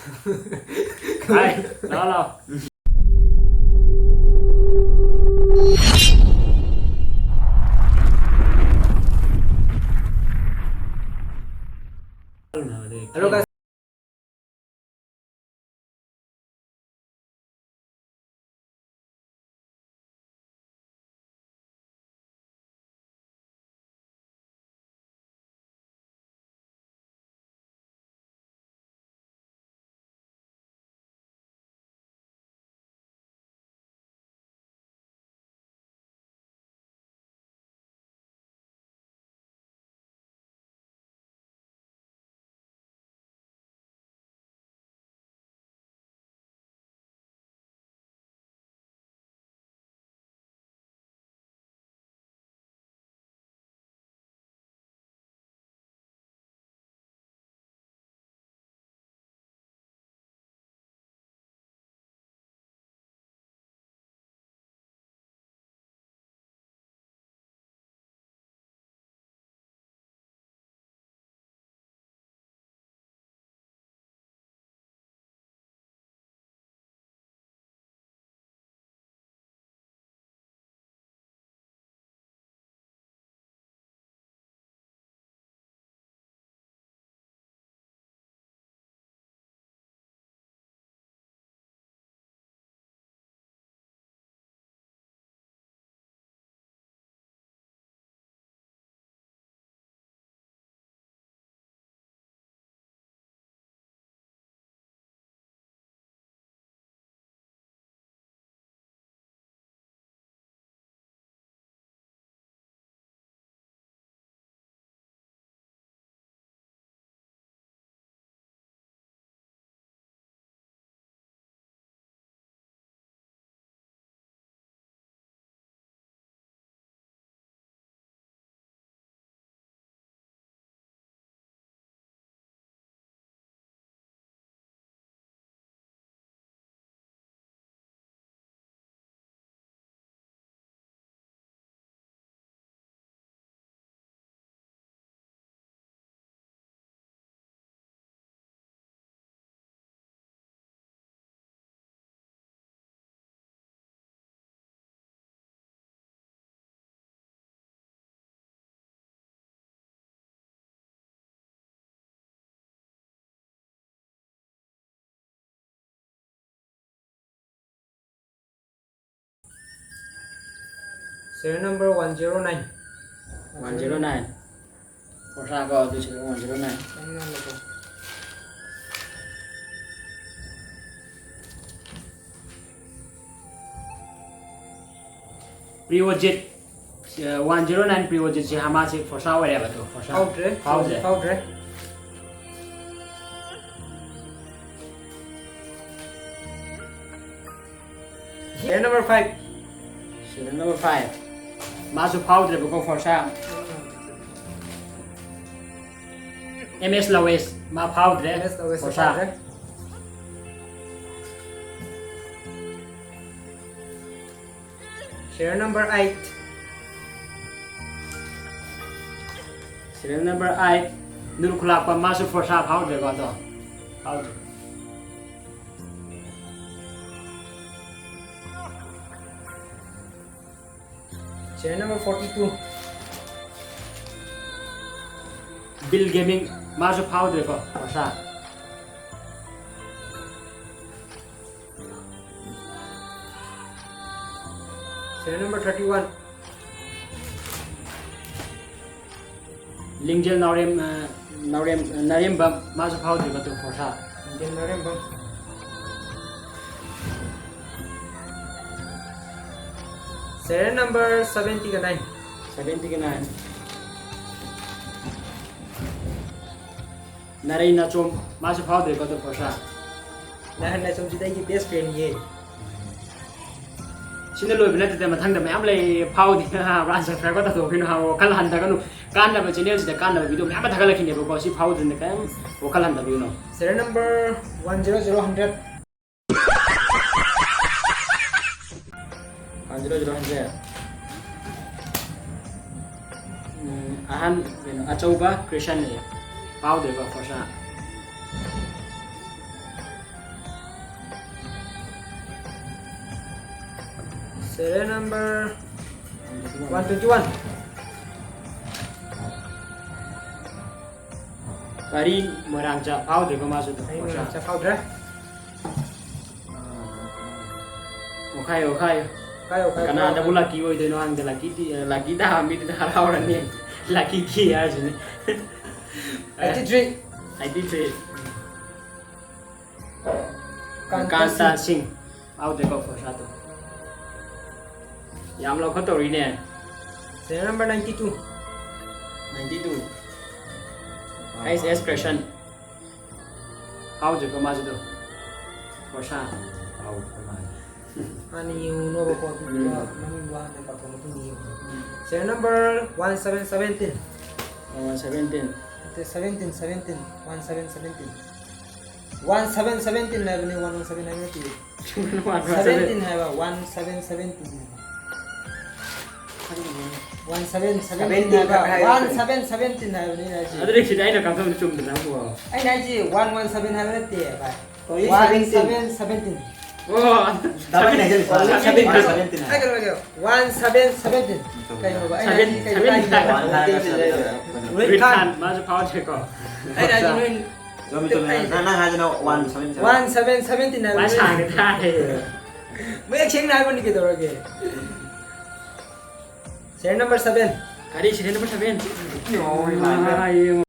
Hai, lo. Halo guys. Serial number 109. 109. Forsa ko to sila 109. Ano na po? Priwojit 109 Priwojit si hama si Forsa wala ba to? Forsa. Powder. Serial number 5. Serial number 5. Masuk powder ba ko Forsa? MS Lawes ma powder. Yes, always Forsa. powder. Serial number 8. Serial number 8. Nuru kulak pa masuk Forsa powder ko to. Powder. Serial number 42. Bill Gaming masuk powder ko Forsa. Serial number 31. Lingjel Narem ba masuk powder ko to Forsa. Indian Marine Bang. Serial number 79. 79. Naray na chom masuk powder ko to Forsa. Nahan na sumsida ki best friend ye. Sina loy bina tete mathang da mayam lay phau di ha ran subscribe ta to phinu ha wakal han da kanu kan na channel sida kan na video mayam thakala khine ko si phau din ka wakal han da you know. Serial number 100. 100. Ahan you know achauba Christian le powder ko Forsa. Serial number 121. Kari merangca powder ko masuk tu. Ini macam powder. Okay, okay. Kayo. Karena ada pun laki itu no ang laki dah ambil itu hal orang ni laki kia sini. 83. 93. Kanta Kanta Singh. Powder ko for satu. Yang lo kau tahu ini. Serial number 92. 92. SS Crescent. Powder ko masuk tu. For satu. Ani yung novo ko maniwa na papamutin. Serial number 1717. 17. 1717 1717 na ni 117 na ni 17 है 1717 1717 है ni na ji Ada di sini ada kantong cuma dengan gua. ai na ji 117 है ना ते भाई 1717 Oh, Dapat ni jadi 17 ai karo lagi 1717 kai mo ba ai na ji kai Return masuk powder ko. ai na ji ni Jom itu nah aja no 1 1717 na Masuk kita. मैं एक शेंग नाय बन के दौड़ के शेंग number 7 Kali sini nomor 7. Oh, Ayo.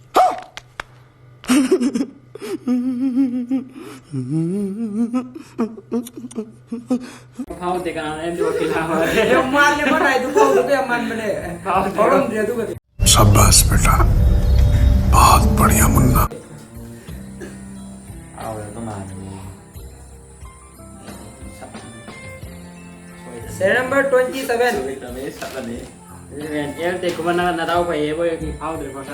Kau tekan em dua kilo. ये मारने पर आई दुको दुको मन बने और हम दे दुको शाबाश बेटा बहुत बढ़िया मुन्ना शेंग number 27 Em thì cũng là đâu phải với cái phao được không?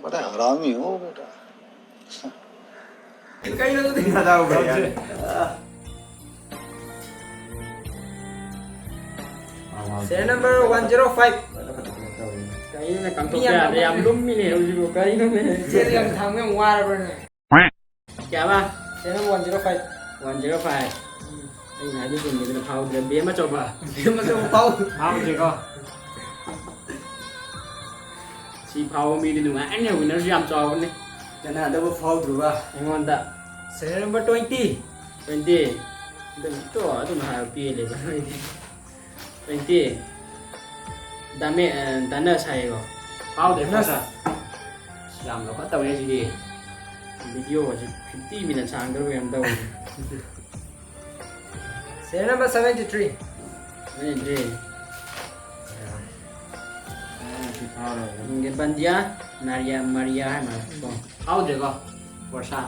बड़ा हरामी हो बेटा कहीं ना तो Tidak tahu bayar. शेंग number 105 Cái này cầm tục ra để em đúng như này rồi cái nó mới. जेल हम थाम में वार बने Chả ba. शेंग number 105 105. Đây này cái gì cái phao để bé mà cho bà. ये मतलब पाउ Phao thì có. Si phao mi đi đúng anh nhiều nó riam cho con đi. Jangan ada berfau berubah. Ngon tak? शेंग number 20 20. Đừng cho đừng hài piเลย 20. Dame dana sai rồi. Phao để nó sao? Làm nó có tàu gì đi. Video chỉ 50 minutes sang cái em đâu. शेंग number 73 Đây đi. Cái bandia Maria hay mà còn phao được không? Bỏ xa.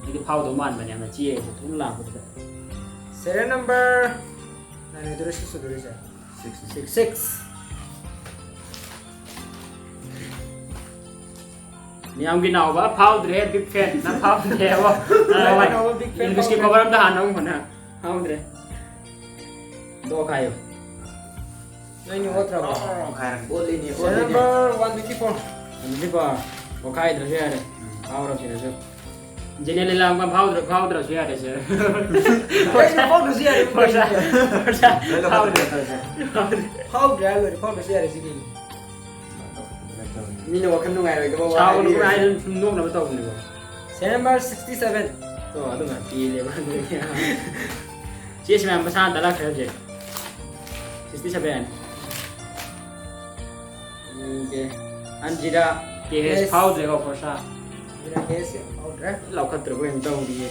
Cái phao đồ mặn mà nhà mà chia thì cũng làm được. शेंग number नानी दूर से दूर से 66 Niam cái nào bả phao được hết big fan, nó phao theo không? Ini meski kau berapa dah nong mana? Phao được. Dua kayu. नहीं वो trouble Boleh ni. शेंग number 154 Nanti pa, kau kayu terus ya deh. Phao rồi thì được. Jadi ni lah kau phao terus ya deh sih. कहीं ना पाउ दूसरी आ रही Bỏ xa, bỏ xa. Phao được. पाउ driver पाउ दूसरी आ रही है Ni nak kena ngai ke bawah. Sao lúc này nuốt nó mới tông được. शेंग number 67 Tuh, itu nggak pilih banget. Sih sembilan pesan tak lah kerja. Sisi sampean. Oke. Anjira Yes. ke pause kau puasa. मेरा case है पाउ drive Lau kan terus yang tahu dia.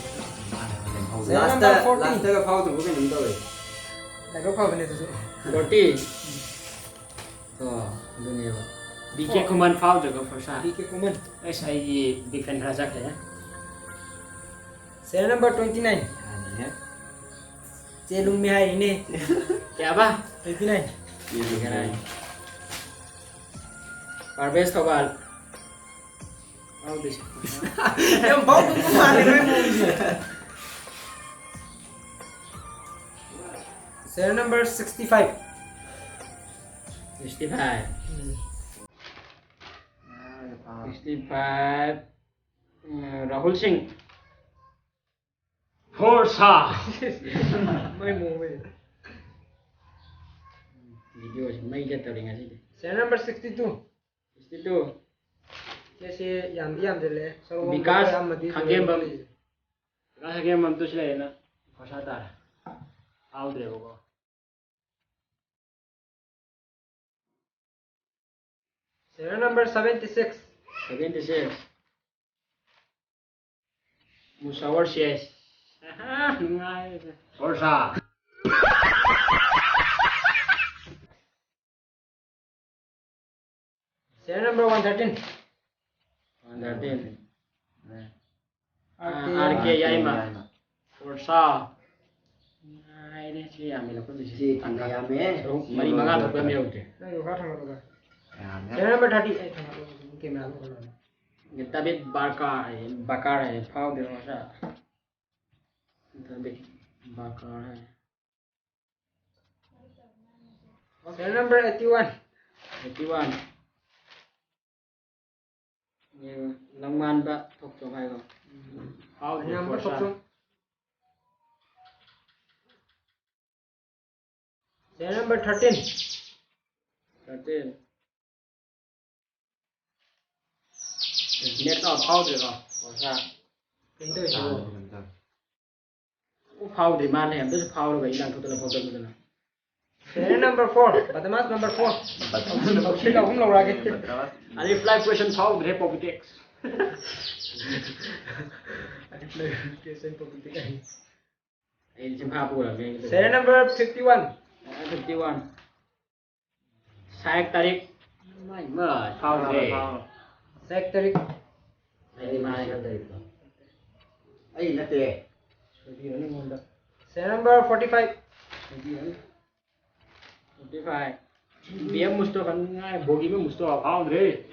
Last last ke fau tu bukan yang tahu. लगा पाउ बने तो Roti. Tuh, dunia. Dikit kuman pause kau puasa. ठीक है Koeman Saya big fan rajak ya. शेंग नंबर 29 चेलुंग में है इन्हें Kayak apa? 29 Sekarang. Parbes kobal. Oh, bisa. yang पाउ तुम मारने में मुझे शेंग नंबर 65 65. 65. Rahul Singh. Horsa. मैं मुंह में video si mai jet tawri ngasi de. Serial number 62. 62 Kesi yam jele. So Vikas Khagembam. Vikas Khagembam tu sila na phasa tar. Audre go. Serial number 76. 76 Musawar CS. Ngai. Orsa. Serial number 113. 113 RK Yaima. Orsa. Ngai de si yami la pun Si tanda ya me. mari manga to pem yaude. Na yo ka thang lo. Ya me. Serial number 38 thang lo. Camera lo. Tabit bakar hai phao de orsa. Tabit bakar hai. Serial number 81. 81 Nhiều Long Man ba thuộc cho hay không? Phao de Number orsa. 13. Serial number 13. 13 Next là phao được rồi. Orsa. Pintu itu. Ku phao de man hai, dus phao lo gai lang thotala phao de na. Serial number 4. Badamas number 4. Sila hum lo rage. Ani fly question phao de politics. Ada clarification politik ai. Ai chim pha pu là cái. Serial number 51. 51 Saik tarik mai mà phao de. Secretary. Ai mai ka tarik. Ai nate. Serial number 45. 45 Biar musto kan ngai bogi me musto phao de.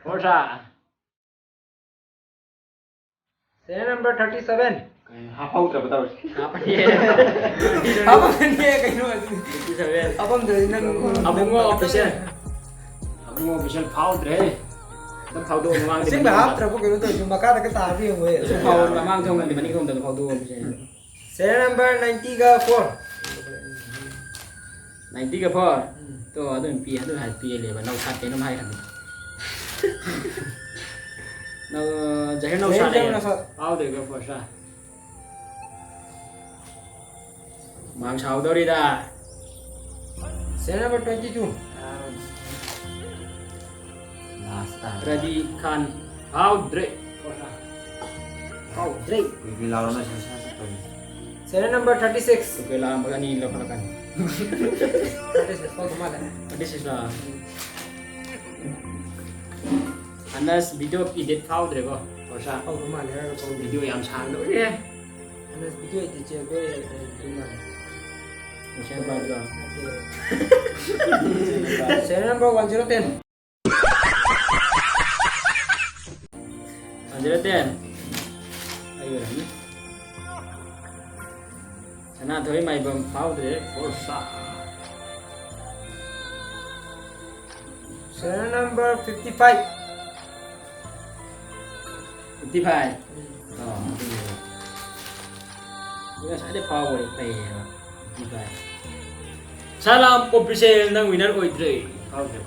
Orsa. Serial number 37. Hafau tak betul. Apa ni? Apa ni kaino? 37 Abang dari nang Abang official. Abang official phao de. Nó phao đồ mang Sing bahap trapo kaino to jumpa ka ta ta vi mo. phao mà mang trong mình thì mình không được phao đồ official. Serial number 90 ga 4. 90 cái phao. Tôi tôi pia tôi hai piaเลยmà nấu sát cái nó hay hẳn. Nó giải nấu sát này. Phao được cái phao sát. Mang sao đâu đi ta? Serial number 22. Last. Raji Khan Audrey. Audrey. Bibi lawan na siya sa Serial number 36. Kailangan pala nila pala kan. 36 kau kemana? This is la. Anas video edit Audrey ko. Orsa. Kau kemana? Kau Video yang sang đâu đi. Anas video itu cewek kemana? Orsa ba ko. Serial number 1010. Anjir Ayo ni. Sana thôi mày bấm Audrey Orsa. Serial number 55. 55. Ini saya ada power play ya. 55. Salam official ng winner Audrey. Audrey.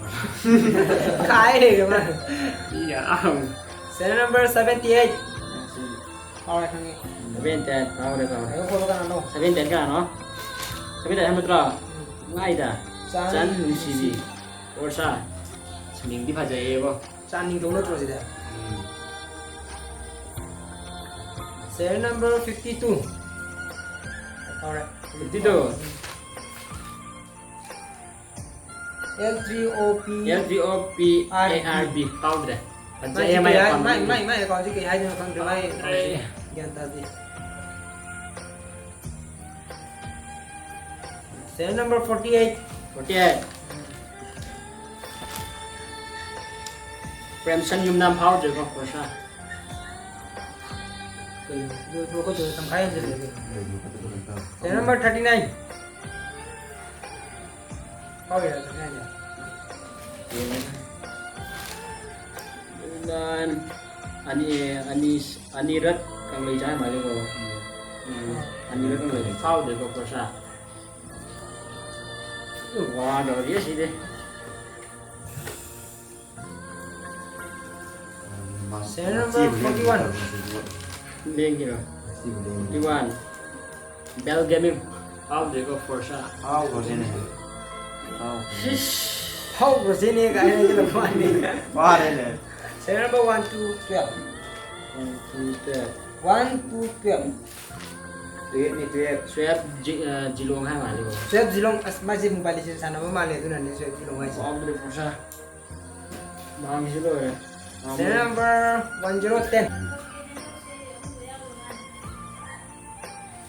Kai kemana? Iya. Serial number 78. Alright, kami. 7 Audrey ka. Ayo follow kan ano? 7 ka no? 7 hamad ra. Ngai da. Chan Lucy. Orsa. Seming di phajai bo. Channing dong terus itu. Serial number 52. Alright. Dito. L3OP. LGOPARB Audrey. Mai Phajai mai còn gì cái hai nữa không được mai. Gan tadi. Serial number 48. 48. Premsan Yum Nam Audrey ko Orsa. Dua ko tu tangkai aja deh. Serial number 39. Oh ya, ini. Dan Anirat kang lay trái mà đi rồi. Anirat kang lay phao để có sa. Wah, đó dia sih deh. Serial number 41. Điên gì rồi. Iwan. Bell Gaming. Bao để có Forza. Phao của trên này. Phao. How was in here? I didn't get the money. Qua đây này. Serial number 1 to 12. 1 to 12. Tuyệt này tuyệt. Swap Jilong hai mali rồi. Swap Zilong masih Mobile Legends sana mali itu nanti Swap Zilong aja. Bao để Forza. Bang sih lo ya. Serial number 1010.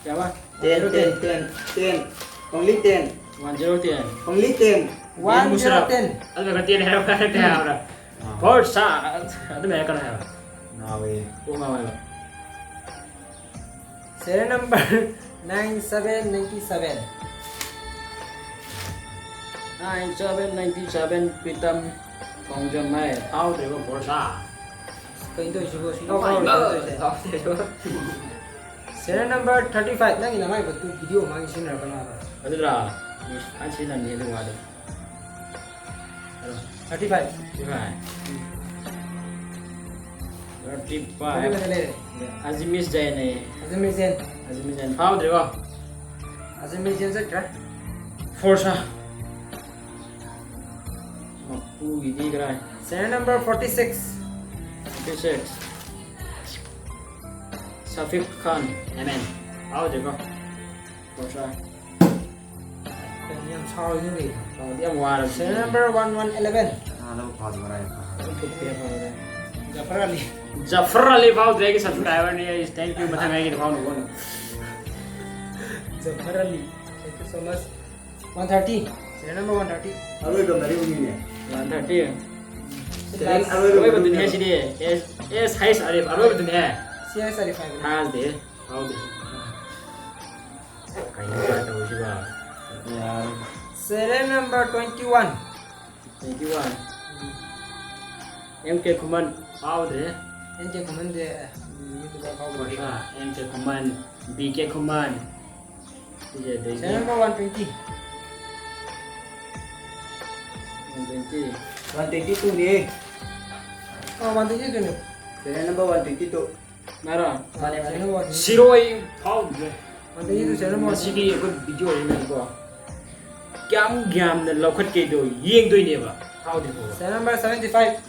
Siapa? Ten. Only ten. 110. Only ten. 1010. Ada ketian hero kan ada orang. Forza. Ada mereka kan hero. Nào về. Mau mau. Serial number 9797. 9797 Pitam Phong Trâm Mai. Bao để có Forza. Kau itu juga sih. Oh my god. Serial number 35. Lagi nama betul video mangi sini apa nama? Ada lah. Anh xin làm gì ngoài được. 35. Chứ phải. Apa 35. lele? Azimis Jai này. Aziz Zen. Azimis Jai. Bao được không? Aziz Zen saja. Forza. Mampu gini kerai. Serial number 46. 56. Safik Khan. Amen. Bao được không? Forza. Yang sao ini nih? Kalau dia mau ada Serial number 1111. Đâu phao của này. untuk dia mau ada. Jafar Ali. Jafar Ali bao dia subscriber nih. Thank you batang lagi di bao nugon. Jafar Ali. Thank you so much. 130. Serial number 130. Alo cầm dari begini ya. 130. Selain alo Aloy betul ni sih dia. Size Arif. Aloy betul ni. CIS Ali 5. Has dia. Bao dia. Kayaknya nggak tahu sih bang. Ya. Serial number 21. 21. MK Kuman bao dia. NJ Command dia. Ini kita kau beri. Forza. MK Kuman. BK Kuman. Iya dia. Serial number 120. 120. 122 nih. Oh, 120 tu nih. Serial number 122. Marah. Serial number 120. Siroi bao dia. 120 tu serial number 120. Masih dia ikut video ini kok. Gam dan laukat ke do yeng do ini ba. How dia kok. Serial number 75.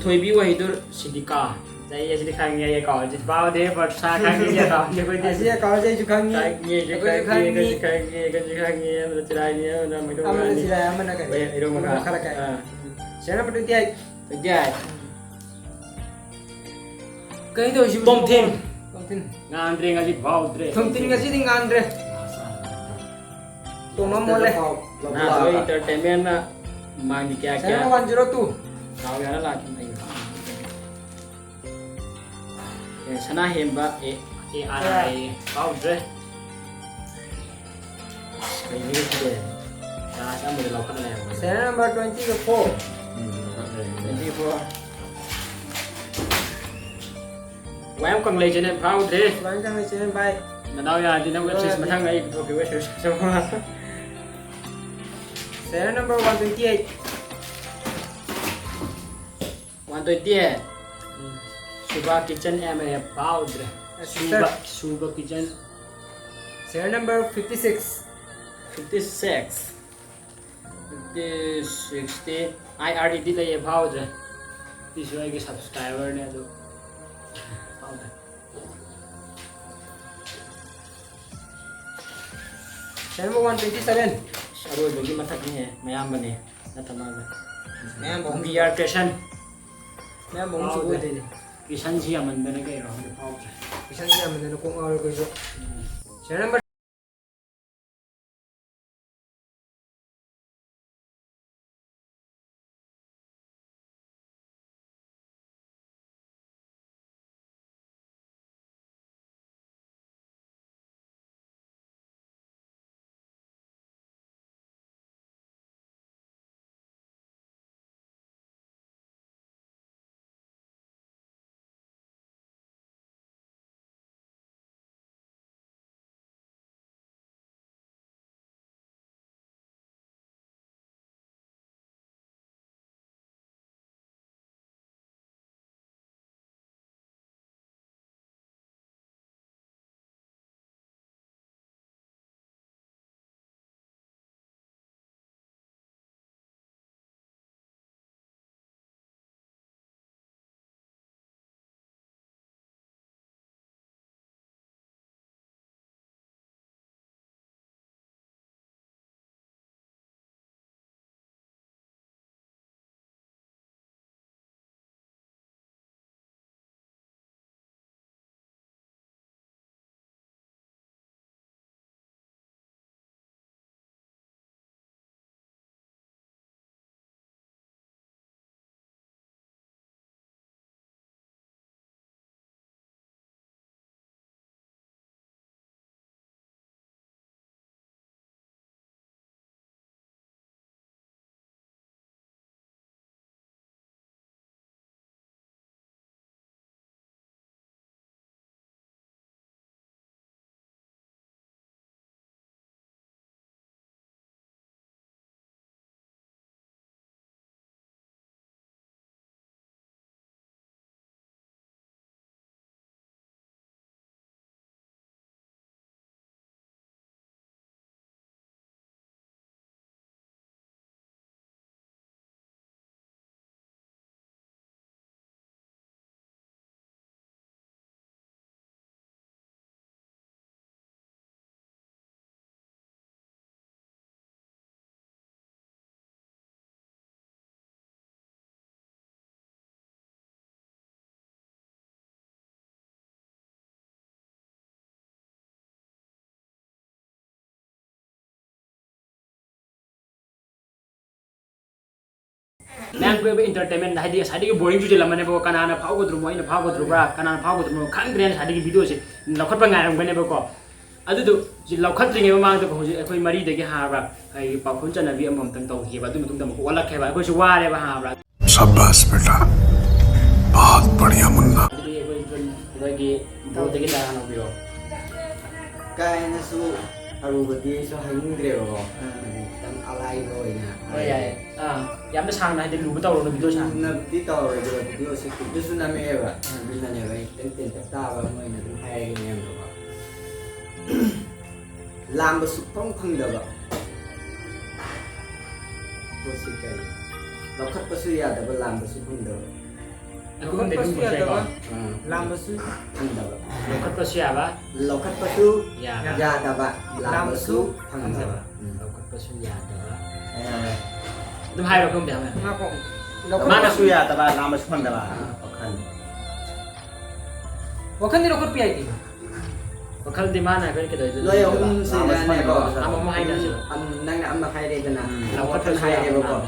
Thôi bi wa hidur sidika. Saya sidika ngi ya kau. Jadi bao dia Forza kan ngi ya kau. Dia kau dia. Asia kau jadi juga ni. Ngi mana cerai ni na mai do. Aman sila aman nak. Weh, itu maka. Serial number 28. Jadi, Kau itu sih. Tom Tin. Tom Tin. ngandre ngaji bao dre. Tom Tin ngasih di ngandre. Toma boleh. Nah, so entertainment na mang di kya Serial kya. number 102. Kau yana la kin ayo. Sana hemba ai bao dre. Kayak ini dia. Nah, saya mau dilakukan lah yang mana. Serial number 24. Jadi gua Wem còn lấy cho nên bao thế. Bang kang Serial by. Mà đâu ya di web series mà thằng ấy thuộc cái web series semua. Serial number 128. 120. Suba Kitchen em ấy bao thế. Suba Kitchen Serial number 56. 56. 60 IRD đi lấy bao thế. Thì số cái subscriber này tuh. Bao thế. Serial number 127. Aduh, bagi matak ni mayam bani. Natamaga. Mayam bohong. VR Kishan. Mayam bohong subuh ini. Kishan sih aman bani kayak orang di bao thế. Bisa niya man kung awal ko iso. Serial number ꯃꯌꯥꯝ ꯀꯣꯏꯕ entertainment ꯍꯥꯏꯗꯤ ꯉꯁꯥꯏꯗꯒꯤ boring ꯆꯨꯁꯤꯜꯂꯝꯃꯅꯦꯕꯀꯣ ꯀꯅꯥꯅ ꯐꯥꯎꯒꯗ꯭ꯔꯣ ꯑꯩꯅ ꯐꯥꯎꯒꯗ꯭ꯔꯣꯕ꯭ꯔꯥ ꯀꯅꯥꯅ ꯐꯥꯎꯒꯗ꯭ꯔꯣ ꯈꯪꯗ꯭ꯔꯦꯅ ꯉꯁꯥꯏꯗꯒꯤ ꯚꯤꯗꯤꯑꯣꯁꯦ ꯂꯧꯈꯠꯄ ꯉꯥꯏꯔꯝꯒꯅꯦꯕꯀꯣ ꯑꯗꯨꯗꯣ ꯂꯧꯈꯠꯇ꯭ꯔꯤꯉꯩ ꯃꯃꯥꯡꯗ ꯍꯧꯖꯤꯛ ꯑꯩꯈꯣꯏ ꯃꯔꯤꯗꯒꯤ ꯍꯥꯏꯕ꯭ꯔꯥ ꯑꯩꯒꯤ ꯄꯥꯎꯈꯨꯝ ꯆꯟꯅꯕꯤ ꯑꯃꯃꯝꯇꯪ ꯇꯧꯈꯤꯕ ꯑꯗꯨ ꯃꯇꯨꯡꯗ ꯑꯃꯨꯛ ꯑꯣꯜꯂꯛꯈꯤꯕ ꯑꯩꯈꯣꯏꯁꯨ ꯋꯥꯔꯦꯕ ꯍꯥꯏꯕ꯭ꯔꯥ शाबाश बेटा बहुत बढ़िया मुन्ना ꯑꯗꯨꯗꯤ ꯑꯩꯈꯣꯏꯒꯤ ꯕ꯭ꯔꯣꯗꯒꯤ ꯇꯔꯥ ꯂꯧꯕꯤꯔꯣ ꯀꯥꯏꯅꯁꯨ ꯑꯔꯨꯕꯗꯤꯁꯨ ꯍꯥꯏꯅꯤꯡꯗ꯭ꯔꯦꯕꯀꯣ ꯈꯤꯇꯪ ꯑꯂꯥꯏꯕ ꯑꯣꯏꯅ ꯍꯣꯏ ꯌꯥꯏ ꯌꯥꯝꯅ ꯁꯥꯡꯅ ꯍꯥꯏꯗꯤ ꯂꯨꯕ ꯇꯧꯔꯣꯅ ꯚꯤꯗꯤꯑꯣ ꯁꯥꯡꯅ ꯅꯕꯗꯤ ꯇꯧꯔꯣꯏꯗꯕ ꯚꯤꯗꯤꯑꯣꯁꯦ ꯀꯨꯞꯇꯁꯨ ꯅꯝꯃꯛꯑꯦꯕ ꯑꯗꯨꯅꯅꯦꯕ ꯑꯩ ꯈꯤꯇꯪ ꯇꯦꯟꯇꯛ ꯇꯥꯕ ꯑꯃ ꯑꯣꯏꯅ ꯑꯗꯨꯝ ꯍꯥꯏꯔꯒꯦ ꯃꯌꯥꯝꯗꯀꯣ ꯂꯥꯝꯕ ꯁꯨꯛꯐꯪ ꯐꯪꯗꯕ ꯄꯣꯠꯁꯤ ꯀꯔꯤ ꯂꯧꯈꯠꯄꯁꯨ ꯌꯥꯗꯕ ꯂꯥꯝꯕꯁꯨ ꯐꯪꯗꯕ ꯂꯧꯈꯠꯄꯁꯨ ꯌꯥꯗꯕ ꯂꯥꯝꯕꯁꯨ ꯐꯪꯗꯕ ꯂꯧꯈꯠꯄꯁꯨ ꯌꯥꯕ ꯂꯧꯈꯠꯄꯁꯨ ꯌꯥꯕ ꯌꯥꯗꯕ ꯂꯥꯝꯕꯁꯨ ꯐꯪꯗꯕ ꯂꯧꯈꯠꯄꯁꯨ ꯌꯥꯗꯕ ꯑꯗꯨꯝ ꯍꯥꯏꯔꯣ ꯈꯪꯗꯦ ꯍꯥꯏꯕ ꯃꯥꯅꯁꯨ ꯌꯥꯗꯕ ꯂꯥꯝꯕꯁꯨ ꯐꯪꯗꯕ ꯋꯥꯈꯜ ꯋꯥꯈꯜꯗꯤ ꯂꯧꯈꯠꯄ ꯌꯥꯏ ꯀꯩꯅꯣ ꯋꯥꯈꯜꯗꯤ ꯃꯥꯅ ꯑꯩꯈꯣꯏ ꯀꯩꯗꯧꯗꯣꯏꯅꯣ ꯅꯣꯏ ꯑꯍꯨꯝꯁꯤꯅꯅꯦꯀꯣ ꯑꯃ ꯍꯥꯏꯅꯔꯁꯤ ꯅꯪꯅ ꯑꯃ ꯍꯥꯏꯔꯦꯗꯅ ꯋꯥꯈꯜ ꯂꯧꯈꯠꯄꯁꯨ ꯍꯥꯏꯔꯦꯕꯀꯣ ꯌꯥꯕ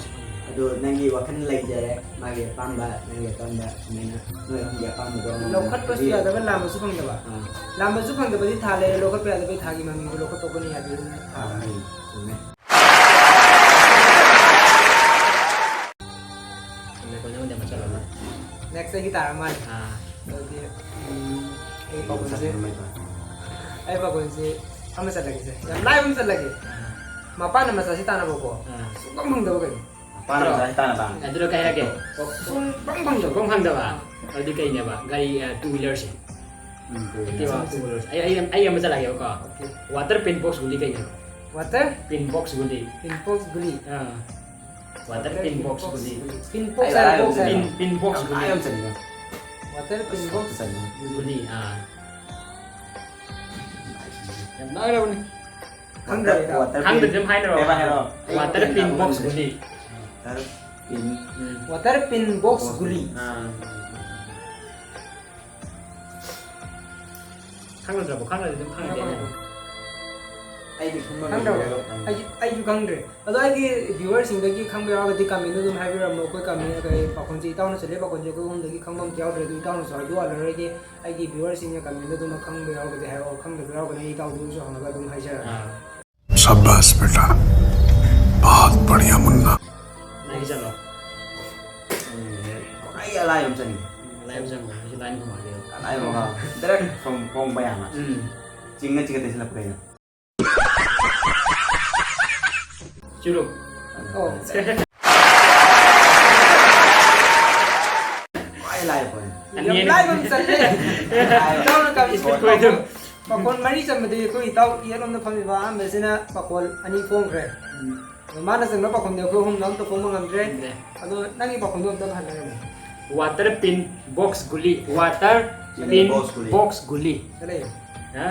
ꯑꯗꯨ ꯅꯪꯒꯤ ꯋꯥꯈꯜ ꯂꯩꯖꯔꯦ ꯃꯥꯒꯤ ꯑꯄꯥꯝꯕ ꯅꯪꯒꯤ ꯑꯄꯥꯝꯕ ꯁꯨꯃꯥꯏꯅ ꯅꯣꯏ ꯑꯍꯨꯝꯒꯤ ꯑꯄꯥꯝꯕꯗꯣ ꯂꯧꯈꯠꯄꯁꯨ ꯌꯥꯗꯕ ꯂꯥꯝꯕꯁꯨ ꯐꯪꯗꯕ ꯂꯥꯝꯕꯁꯨ ꯐꯪꯗꯕꯗꯤ ꯊꯥ ꯂꯩꯔꯦ ꯂꯧꯈꯠꯄ ꯌꯥꯗꯕꯩ ꯊꯥꯒꯤ ꯃꯃꯤꯡꯗꯣ ꯂꯧꯈꯠꯇꯧꯕꯅꯤ ꯍꯥꯏꯕꯗꯨꯅ ꯊꯥ ꯆꯨꯝꯃꯦ ꯅꯦꯛꯁ ꯑꯩꯒꯤ ꯇꯥꯔ ꯃꯥꯜꯂꯦ ꯑꯗꯨꯗꯤ ꯑꯩ ꯄꯥꯈꯣꯟꯁꯤ ꯑꯃ ꯆꯠꯂꯒꯦꯁꯦ ꯌꯥꯝ ꯂꯥꯏꯕ ꯑꯃ ꯆꯠꯂꯒꯦ ꯃꯄꯥꯟꯅ ꯃꯆꯥꯁꯤ ꯇꯥꯟꯅꯕꯀꯣ ꯁꯨꯡꯐꯪ ꯐꯪꯗꯕ ꯀꯩꯅꯣ ꯑꯗꯨꯗ ꯀꯩ ꯍꯥꯏꯒꯦ ꯁꯨꯡꯐꯪ ꯐꯪꯗꯕ ꯁꯨꯡꯐꯪ ꯐꯪꯗꯕ ꯑꯗꯨꯗꯤ ꯀꯩꯅꯦꯕ ꯒꯥꯔꯤ ꯇꯨ ꯋꯤꯂꯔꯁꯦ ꯑꯩ ꯑꯃ ꯆꯠꯂꯒꯦꯕꯀꯣ ꯋꯥꯇꯔ ꯄꯤꯟ ꯕꯣꯛꯁ ꯒꯨꯂꯤ ꯀꯩꯅꯦꯕ ꯋꯥꯇꯔ ꯄꯤꯟ ꯕꯣꯛꯁ ꯒꯨꯂꯤ ꯄꯤꯟꯄꯣꯛꯁ ꯒꯨꯂꯤ water pin box guli ꯄꯤꯟꯄꯣꯛꯁ ꯍꯥꯏꯕ ꯕꯣꯛꯁ ꯍꯥꯏꯕ pin box guli water pin box guli yang mana ni khang được thêm hai rồi water pin box guli water pin box guli khang được rồi khang được thêm khang được ꯑꯩꯁꯨ ꯈꯪꯗ꯭ꯔꯦ ꯑꯗꯣ ꯑꯩꯒꯤ ꯚ꯭ꯌꯨꯋꯔꯁꯤꯡꯗꯒꯤ ꯈꯪꯕ ꯌꯥꯎꯔꯒꯗꯤ command ꯑꯗꯨꯝ ꯍꯥꯏꯕꯤꯔꯝꯃꯣ ꯑꯩꯈꯣꯏ comment ꯀꯩ ꯄꯥꯈꯣꯟꯁꯤ ꯏꯇꯥꯎꯅ ꯆꯠꯂꯦ ꯄꯥꯈꯣꯟꯁꯤ ꯑꯩꯈꯣꯏ ꯑꯍꯨꯝꯗꯒꯤ ꯈꯪꯕ ꯑꯝꯇ ꯌꯥꯎꯗ꯭ರೆ ꯑꯗꯨ ꯏꯇꯥꯎꯅꯁꯨ ꯍꯥꯏꯗꯣꯛꯍꯜꯂꯔꯣꯏꯒꯦ ꯑꯩꯒꯤ ꯚ꯭ꯌꯨꯋꯔꯁꯤꯡꯅ ꯀꯃꯦꯟꯗ ꯑꯗꯨꯝ ꯈꯪꯕ ꯌꯥꯎꯔꯒꯗꯤ ꯍꯥꯏꯔꯛꯑꯣ ꯈꯪꯗꯕ ꯌꯥꯎꯔꯒꯅ ꯑꯩ ꯏꯇꯥꯎꯗꯨꯁꯨ ꯍꯪꯉꯒ ꯑꯗꯨꯝ ꯍꯥꯏꯖꯔꯛꯑꯒꯦ शाबाश बेटा बहुत बढ़िया मुन्ना नहीं चलो ai alai không chừng lại em chỉ lại không hỏi điều alai mà direct from bayang mà chính cái tên là cái chưa được 어 ai alai rồi ꯌꯥꯝ ꯂꯥꯏꯕ ꯑꯃ ꯆꯠꯂꯦ ꯏꯇꯥꯎꯅ ꯀꯃꯦꯟ ꯄꯥꯈꯣꯟ ꯃꯔꯤ ꯆꯟꯕꯗꯤ ꯑꯩꯈꯣꯏ ꯏꯇꯥꯎ ꯌꯦꯠꯂꯣꯝꯗ ꯐꯝꯃꯤꯕ ꯑꯍꯥꯟꯕꯁꯤꯅ ꯄꯥꯈꯣꯟ ꯑꯅꯤ ꯐꯣꯡꯈ꯭ꯔꯦ ꯃꯥꯅ ꯆꯟꯕ ꯄꯥꯈꯣꯟꯗꯤ ꯑꯩꯈꯣꯏ ꯑꯍꯨꯝꯅ ꯑꯝꯇ ꯐꯣꯡꯕ ꯉꯝꯗ꯭ꯔꯦ ꯑꯗꯣ ꯅꯪꯒꯤ ꯄꯥꯈꯣꯟꯗꯣ ꯑꯝꯇ ꯍꯜꯂꯔꯝꯃꯣ water pin box guli water pin box guli ꯆꯠꯂꯦ ha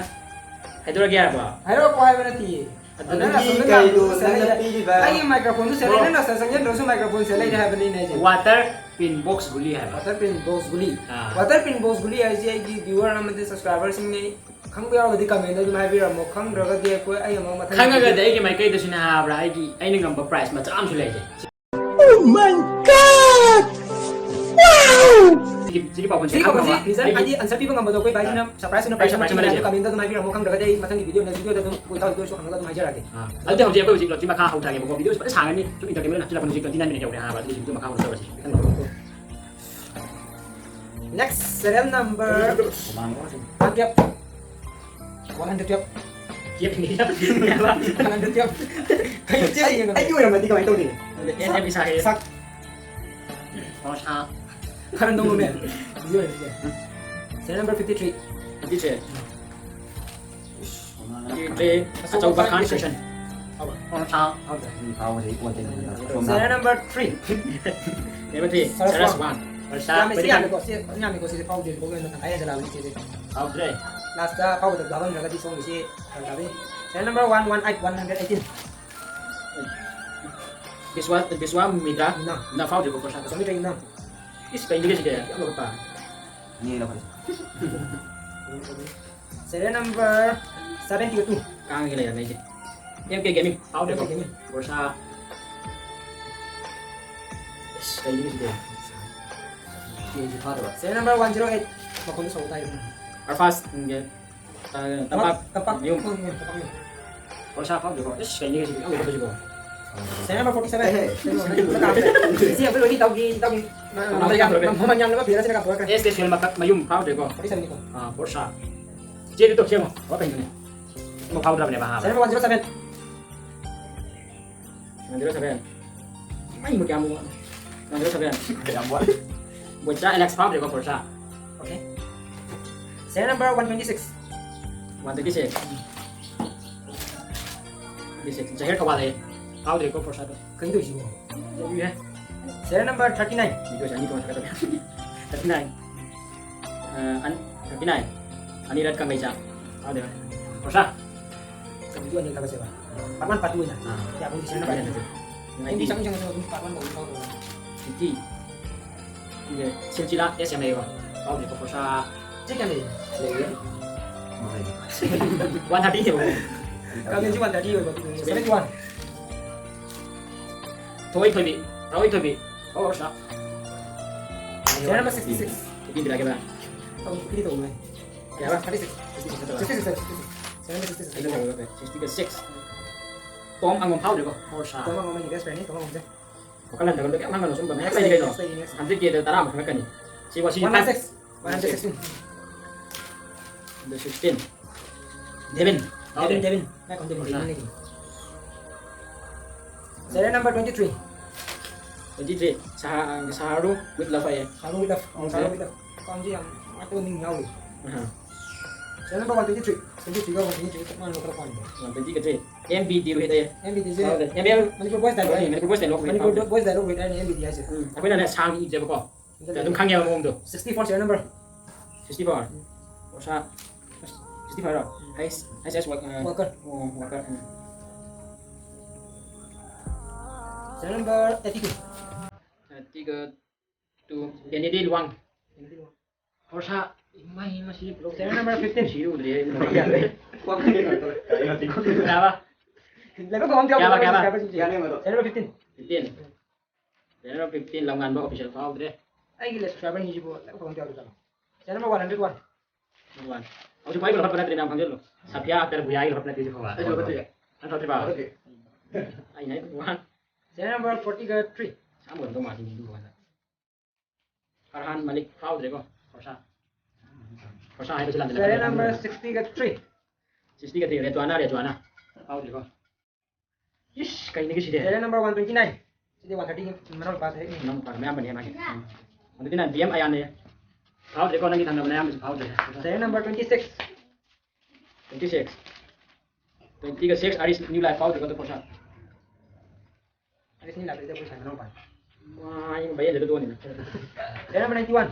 haidura kya ba ꯍꯥꯏꯔꯛꯄ ꯍꯥꯏꯕ ꯅꯠꯇꯤꯌꯦ ꯑꯩꯒꯤ ꯃꯥꯏꯀ꯭ꯔꯣꯐꯣꯟꯗꯨ ꯁꯦ ꯂꯩ ꯅꯪꯅ ꯆꯪꯖꯟꯗ꯭ꯔꯁꯨ ꯃꯥꯏꯀ꯭ꯔꯣꯐꯣꯟ ꯁꯦ ꯂꯩꯔꯦ ꯍꯥꯏꯕꯅꯤꯅꯦ ꯑꯩꯁꯦ water pin box guli hai ba water pin box guli water pin box guli ꯍꯥꯏꯁꯦ ꯑꯩꯒꯤ ꯚ꯭ꯌꯨꯋꯔ ꯑꯃꯗꯤ ꯁꯕꯁꯀ꯭ꯔꯥꯏꯕꯔꯁꯤꯡꯅ ꯈꯪꯕ ꯌꯥꯎꯔꯒꯗꯤ ꯀꯃꯦꯟꯗ ꯑꯗꯨꯝ ꯍꯥꯏꯕꯤꯔꯝꯃꯣ ꯈꯪꯗ꯭ꯔꯒꯗꯤ ꯑꯩꯈꯣꯏ ꯑꯩ ꯑꯃꯨꯛ ꯃꯊꯪ khangagadi aigi maikaidasu na habra aigi aina ngamba price macha amsu leje Oh my god! Jadi pa Sige po kasi, reason, ID, answer pipa nga ba daw ko, bahagi na, surprise na price naman, hindi kami na dumay mo kang dragada, matang video na video na dun, kung itaw ito, so hanggang dumay jarate. Alde hojia ko jik loti maka hauta ge video pa sangan ni, tu internet na sila pun jik 29 minute ya ha ba jik tu maka hauta ba. Next, serial number, Magyap, 100 yap, Kiep ni ya. 100 yap. Kayo siya yun. ai juga mà đi coi tôi đi Em bisa ke. Sak, Oh sa. karan dong mo men. Yun, yun. Serial number 53. Di che. Di atau bahkan session. Oh sa. tao thì quan tên Serial number 3. Em ti. Series 1. Sa Kami pwede siya, ka. nyami ko si Pau din, kung ano kaya sa lawin siya. Out dre. Last Pau da gawan daga di song si Kagabi. Serial number 118. Biswa mitra Na. na fau de ko sa. So mi train na. Is pa English ke. Ano pa? như là vậy Serial number 72. Kang gila ya này. Em ke gaming. Out de ko. Or sa Kayaknya gitu deh. Ini far ba. Serial number 108. Bakon sa tayo. Arfas, enggak. Tapak yung yung. Kalau siapa juga, kayaknya gitu. Oh, itu juga. Serial number 47. Siya pero hindi tawag mamanyam na ba pira sila kapwa ka. Este film mayum proud deh kok. 47 nito. Porsche. Jadi itu siapa? Apa ini? Mau kau berapa nih bahasa? Serial number 107. Nanti sabihan. Ay, mau kamu. Nanti sabihan. Kayak buat. Bocah Alex proud deh kok Porsche. Okay. Serial number 126. 126. 26. Jahir kawal deh. Proud deh kok Porsche tuh. Kendo sibo. Jadi ya. Serial number 39. Itu aja ini cuma kata 39. 39. Ani red kang beca. Proud deh. Porsche. Kemudian yang siapa? Parman patuh na. Ya aku di sana Apa ba. itu? Ay hindi sa kanya Parman mo ikaw. Jadi, iya, silsilah SMA kok. Proud deh kok Porsche. Cek yan eh. Lagi. 130 ya. Kami cuma tadi yo bagus. 71. Toy Toby. Oh, Porsche. Serial number 66. Jadi bila kita. Tahu ini tahu nih. Ya, apa? 66. 66. Serial number 66. Itu berapa? 66. Tom ang pau deh kok. Porsche. Tama ngomong ini guys, friend, tama ngomong. Kakalan dalam lagi aman sumpah. Apa ini kayak Nanti dia tara makan kan. Si wasi 116. 116. The 16. Devin. Devin. Nah, kon Devin ini. Serial number 23. 23. Saharu with love ya. Saru with love. Kon ji yang aku ning ngau. Serial number 123. 23 ko 23 ko man lokal kon. Nanti kita MB di ruhit ya. MBTJ. MB Manipur boys dialogue. Manipur boys dialogue. Manipur boys dialogue with MBTJ aja. Aku nak sang i je kok. Tum khang ya ngom tu. 64 serial number. 64. Porsche. 65 rồi. SS Walker. Walker. Serial number 32. 32. Yang ini luang. Porsche masih belum. Serial number 15. Siru dia. Kuang ni kan. Apa? Lepas ko on Kaya ba? Yan mo to. Serial number 15. 15. Serial 15 lawan ba official foul dia. Ay gila subscriber ni jibo. Lepas ko on tiyaw dito. Serial number 101. Luan. Aku cuma ikut dapat terima panggil lo. Sapia terbuyai dapat nanti juga. Betul betul ya. Antar terima. Oke. Aina itu Luan. Serial number 43. Sama untuk mati dulu kan. Farhan Malik foul dia kok. Porsche. Porsche itu jalan. Serial number 63. 63 Retuana. Foul dia kok. Ish, kayak ini sih dia. Serial number 129. Jadi 130 menol pas ini. Nam pak memang dia makin. Nanti nanti BM ayan dia. Foul dia kok nanti tanda mana yang foul dia. Serial number 26. 26. 26 Aris New Life foul dia kok Porsche. Alis ni lapis dia pun menol pas. Wah, ini bayar dari tuan ini. Serial number 91.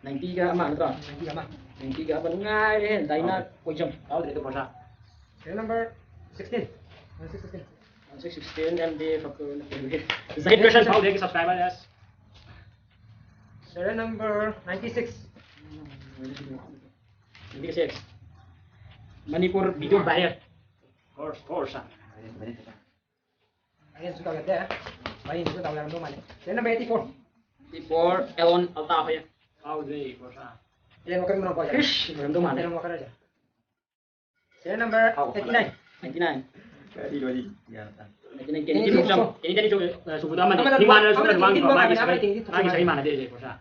90 ka ama betul. Nanti sama. 90 ka apa ngai deh, Dina pojam. Foul dia itu Porsche. Serial number 16. 16. 16 MD fakir. Zaid version foul dia ke subscriber ya. Serial number 96. 96. Manipur video bayar. Porsche. Ayan suka lihat ya. Baik itu tahu dalam rumah ni. Serial number 84. 84 Elon Altaf ya. Foul dia Porsche. Dia mau kerja menol pas. Ish, dalam tu mana? Dia mau kerja. Serial number 89. 99. Di dua di. Ya. Ini jadi subuh aman. Di mana sudah wangi kok lagi saya mana dia Porsche.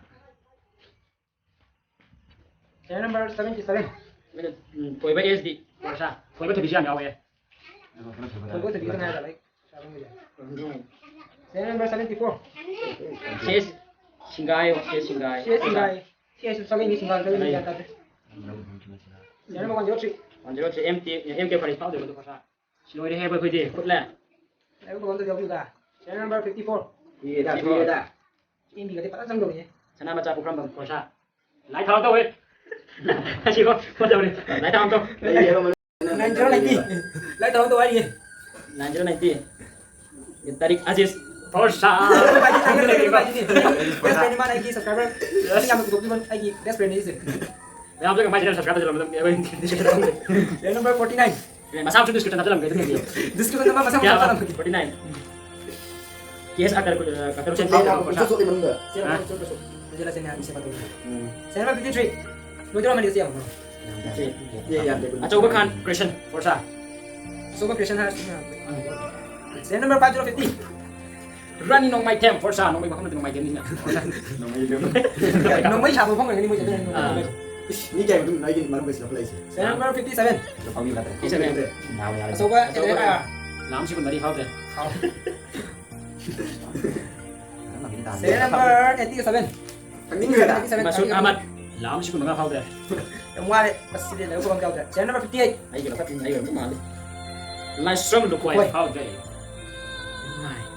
Serial number 77. Koi ba SD Porsche. Koi ba bisa nyawa ya. Tunggu tadi kita nggak ada like. Serial number 74. Ses Singgai. CS Singai. CS sabi ni Singai sabi ni yata. Serial number 103. 103 MK Paris foul dia Porsche. Silo dia hebat koi dia. Kutla. Lalu ko konto jawab juga. Serial number 54. Iya dah. Ini bigat patah sang dong ya. Sana macam program bang Porsche. Lai thao tu eh. Kasih kok tahu ni. Lai thao tu. Iya kamu. Nanti lagi. Lalu tahu tu aja. Lanjut nanti. Tarik Aziz Porsche. Bagi tangan lagi bagi ni. Best friend mana lagi subscriber? Ini kami tutup cuma lagi best friend ni sih. Yang tu kan macam subscribe dalam apa yang description. Serial number 49. Masa aku description dalam gitu ni. Description nama masa Ya, dalam. 49. Yes, agar terus Itu tuh di mana? Jelasin yang siapa tuh. Saya number 53. Lu jangan main di siang. Iya, iya. Coba kan Christian Forza. Super Christian harus. Saya number 50. Running on my camp Forza, no may makamit ng my game niya. Nung may siapa pong ini mo jadi. Ini kayak itu lagi mana bisa play sih. Saya number 57. Kami kata. Isa na yun. Coba Coba. Lam si Kundari Powder. Saya number 87. Ini enggak ada. Masud Ahmad. Lam si Kundari Powder. Yang wale pasti dia lalu kau jauh. Saya number 58. Ay, gila patin ayo kumali. Nice strong look Kuwait. white powder. Ay,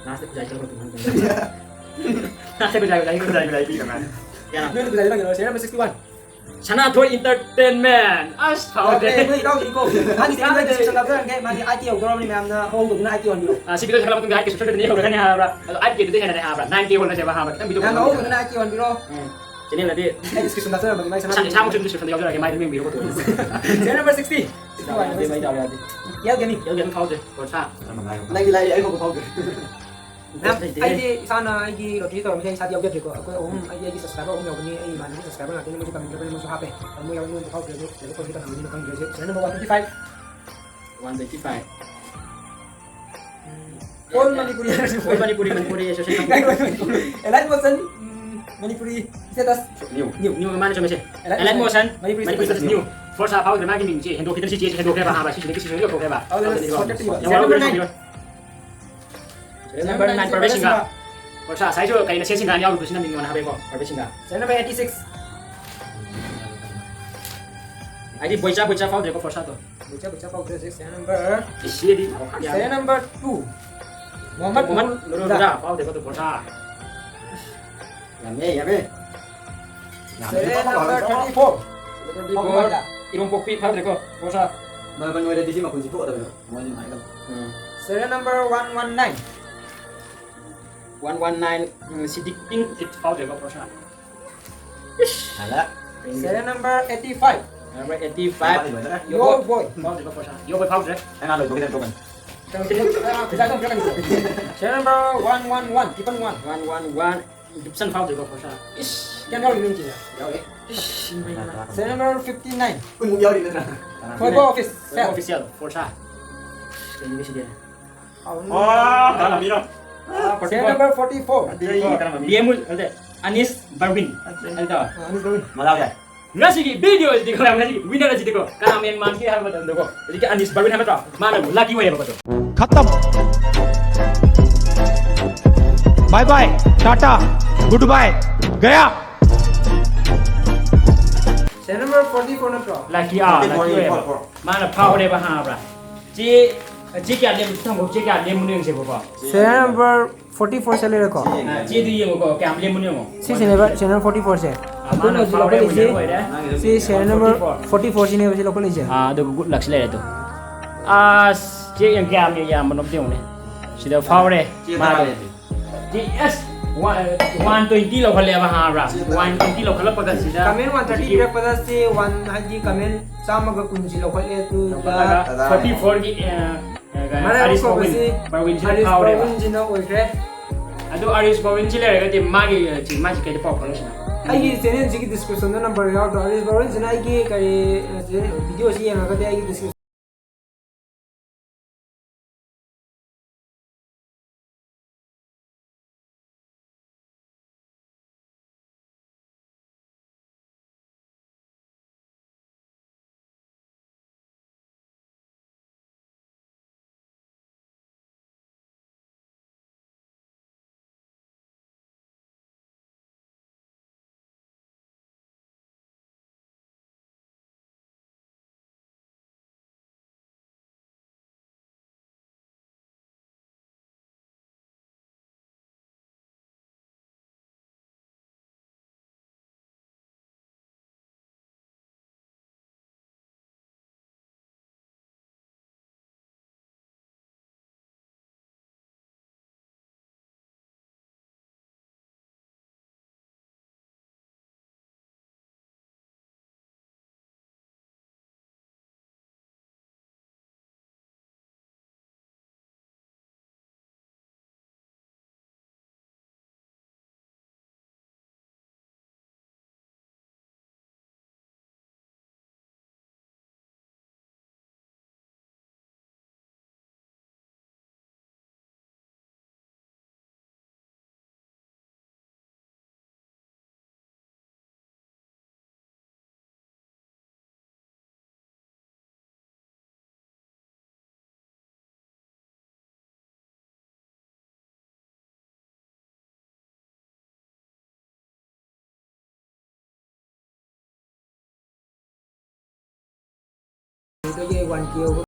nasa ko dahil ko tuman. Nasa ko dahil ko naman. Yan. Ini udah bilang gitu. Saya number 61. Sana Toy Entertainment. As powder. Oke, ikaw iko. Magi tinggal di description box kan kayak magi IT yang dorong ni ma'am na home to na IT on dulu. Si Bito sa kalamat ng gahit kasi susunod niya udah niya habra. Ay kito din na habra. 9K wala siya habra. Ang Bito. Yang home to na IT on dulu. Sini nanti. Description box na bagi Sa sa mo susunod sa kanila kay may Bito ko to. Saya number 60. Hindi may daw yati. Ya gani. Yung ganun powder. Forza. Lagi ayo ko powder. Nah, ID sana ID roti itu misalnya saat jauh juga, aku ID subscriber yang ini mana subscriber nanti mau kami berapa musuh HP, kamu yang ini untuk kau jadi kalau kita nanti akan jadi. Saya nomor 125. 125. All Manipuri. All Manipuri ya sosial. Elite motion Manipuri status New mana coba sih? Elite motion Manipuri status new. Forza powder lagi nih sih. Hendo kita sih hendo kaya ba sih sih juga kaya ba. Oh, Saya nomor 9. Number 9 perfect singa. Forza saya juga kayak nasi singa ni aku tuh sih namin mana HP ko. Perfect singa. Saya nomor 86. ID boicha powder ko Forza to. Baca Pak Grace. Saya number. Isi di. Saya number 2. Muhammad Nurul Huda powder ko to Forza. Yame. Saya number 34. Ibang pokpi powder ko Forza. Mana ada di sini kunci po atau mau ni mai kan. Saya number 119. 119 Sidik Pink it powder ko Forza. Ala. Saya number 85. Number 85. Yo boy. Powder ko Forza. Yo boy powder. Ano lo kita toman. Saya number 111. Tipan 1. 111 Gibson powder ko Forza. Ish. Yang kau ini cina. Ish. Saya number 59. Kun mo yaw din na. Football office. Official Forza. Ini sih dia. Kana mira. Saya number 44. Dia mul ada Anis Barwin. Ada. Ini dulu. Malaw ya. Nasi video jadi kalau nasi winner aja diko. Karena main man ki harus betul diko. Jadi ke Anis Barwin hamil tuh. Mana lucky way apa tuh? खत्म bye bye tata good bye गया Saya number 44 na pro. Lucky lucky way. Mana power deh bahasa. Jika dia tunggu jika dia mundur sih bapak. Saya number 44 sa lera ko. Jadi dia mau kau ambil mundur mau. Si saya number 44 sa. Mana power deh mundur deh. Si saya number 44 sini kasi local aja. Ada good luck sila itu. Cik yang kaya ambil yang menop dia ni. Sudah power deh. Mana? Yes. 120 lo kalau apa hara. 120 lo kalau pada sida. Kamen 130 direct pada si 1 haji kamen sama ke kunci local itu. 44 ki Mana Aris ko Bawin. kasi Bawin sila Aris power deh. Bawin jino oikre. Aduh Aris Bawin sila kaya magi magi kaya power kalau sila. Aigi senen jiki description na number yaw Aris Bawin jina aigi kay video si yang agad aigi description ꯅꯨꯃꯤꯠꯇꯒꯤ 1K ꯌꯧꯕ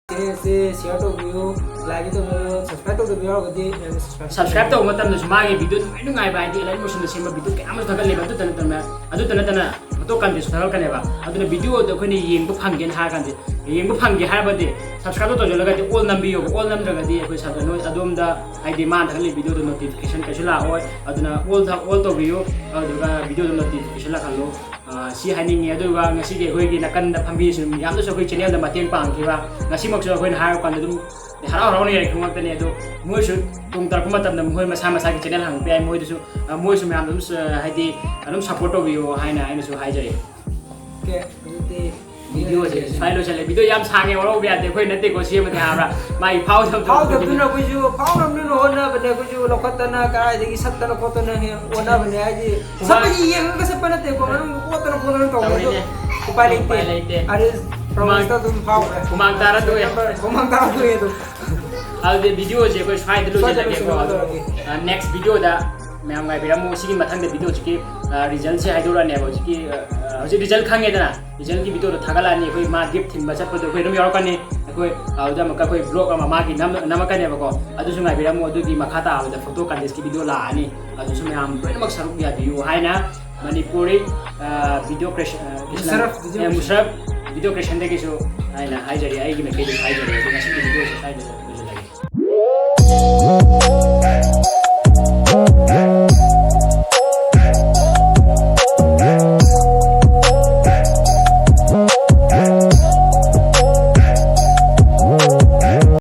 share to view like to subscribe to the video gadi subscribe to matam da sumagi video nu ngai ba di lai motion da sema video kaya mas thagal le ba adu tana to kan dis thagal kan ba adu video da khoni yeng bu phanggen ha kan yeng bu phangge ha ba de subscribe to jolaga di all number yo all number ga di khoi sa no adom da id man thagal le video da notification ka sula hoy aduna all to view adu ga video da notification la kan lo si haning ya adu ga ngasi ge khoi gi nakan da phambi sum yam da so khoi channel da mateng pang ki ba ngasi mok so khoi na ha kan dum harau harau ni khung ta ne do moi su tung tar kuma tam moi masa masa ki channel hang pe moi du su moi su myam dum haidi adum support to view haina aina su hai jare ke adi video je file chale video yam sange waro bya de khoi nate ko siam ta habra mai phau tham phau da tuna ko ju phau nam no hona bane ko ju lokatana kai de gi sattana ko to na he ona bane aji sabai ye ga sapana te ko man ko to na ko to upai leite are promise ta tum phau kumang tara to ye to alde video je ko sai de lo je lage ko next video da ma'am गाय बिरामो सिगी मथंग दे video चिकी result से हाइदोरा ने बो चिकी हजे रिजल्ट खांगे दना रिजल्ट की वीडियो थागला नि कोई मा गिफ्ट थिन बचत पदो कोई रम यार कने कोई आउदा मका कोई ब्लॉग अमा मा की नम कने बको अदु सुंगा बिरामो अदु की मखाता आउदा फोटो कंटेस्ट की वीडियो ला आनी अदु सुमे हम प्रेमक सरुक या दियो हाइना Manipuri video creation Musharraf video creation दे के सो हाइना हाइजरी आई की मे के हाइजरी वीडियो से साइड लगे